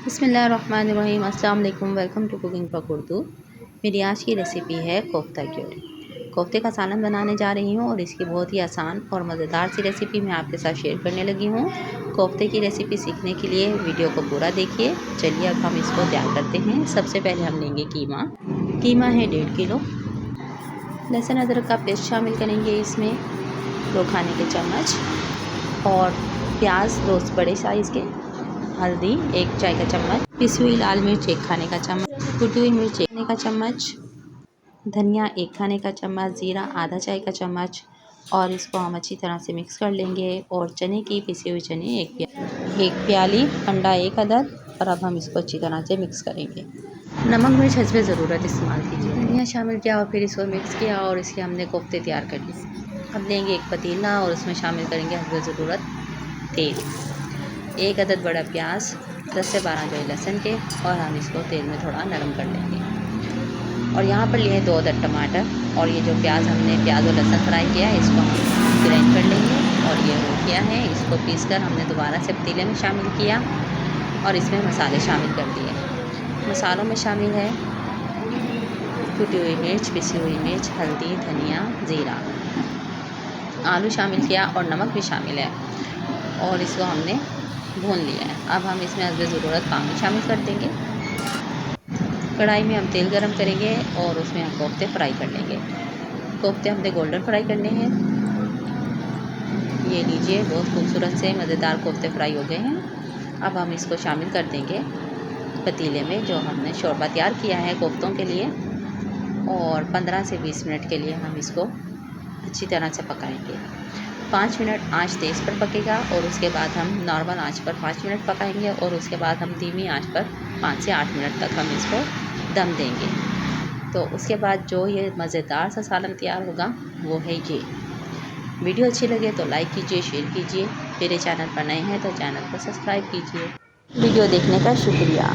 बिस्मिल्लाहिर्रहमानिर्रहीम। अस्सलाम वालेकुम। Welcome to cooking for Urdu. मेरी आज की रेसिपी है कोफ्ता क्यूरी। कोफ्ते का सालन बनाने जा रही हूँ और इसकी बहुत ही आसान और मज़ेदार सी रेसिपी मैं आपके साथ शेयर करने लगी हूँ। कोफ्ते की रेसिपी सीखने के लिए वीडियो को पूरा देखिए। चलिए अब हम इसको तैयार करते हैं। सबसे पहले हम लेंगे कीमा है 1.5 किलो। लहसुन अदरक का पेस्ट शामिल करेंगे इसमें 2 खाने के चम्मच, और प्याज 2 बड़े साइज़ के, हल्दी 1 चाय का चम्मच, पिसी हुई लाल मिर्च 1 खाने का चम्मच, कुटी हुई मिर्च 1 खाने का चम्मच, धनिया 1 खाने का चम्मच, ज़ीरा आधा चाय का चम्मच। और इसको हम अच्छी तरह से मिक्स कर लेंगे। और चने की पिसी हुई चने 1 प्याली, अंडा 1 अदद। और अब हम इसको अच्छी तरह से मिक्स करेंगे। नमक मिर्च हस्बे ज़रूरत इस्तेमाल कीजिए। धनिया शामिल किया और फिर इसको मिक्स किया और इसके हमने कोफ्ते तैयार कर लिए। अब लेंगे एक पतीला और उसमें शामिल करेंगे हस्बे ज़रूरत तेल, 1 अदद बड़ा प्याज, 10 से 12 जो लहसुन के, और हम इसको तेल में थोड़ा नरम कर लेंगे। और यहाँ पर लिए 2 अदद टमाटर, और ये जो हमने प्याज और लहसुन फ्राई किया है इसको हम ग्राइंड कर लेंगे। और ये हो गया है, इसको पीसकर हमने दोबारा से पतीले में शामिल किया और इसमें मसाले शामिल कर दिए। मसालों में शामिल है कुटी हुई मिर्च, पिसी हुई मिर्च, हल्दी, धनिया, ज़ीरा, आलू शामिल किया और नमक भी शामिल है, और इसको हमने भून लिया है। अब हम इसमें हस्बे ज़रूरत पानी शामिल कर देंगे। कढ़ाई में हम तेल गरम करेंगे और उसमें हम कोफ्ते फ्राई कर लेंगे। कोफ्ते हमने गोल्डन फ्राई करने हैं। ये लीजिए, बहुत खूबसूरत से मज़ेदार कोफ्ते फ्राई हो गए हैं। अब हम इसको शामिल कर देंगे पतीले में जो हमने शोरबा तैयार किया है कोफ्तों के लिए, और 15 से 20 मिनट के लिए हम इसको अच्छी तरह से पकाएंगे। 5 मिनट आंच तेज़ पर पकेगा, और उसके बाद हम नॉर्मल आंच पर 5 मिनट पकाएंगे, और उसके बाद हम धीमी आंच पर 5 से 8 मिनट तक हम इसको दम देंगे। तो उसके बाद जो ये मज़ेदार सा सालन तैयार होगा वो है ये। वीडियो अच्छी लगे तो लाइक कीजिए, शेयर कीजिए। मेरे चैनल पर नए हैं तो चैनल को सब्सक्राइब कीजिए। वीडियो देखने का शुक्रिया।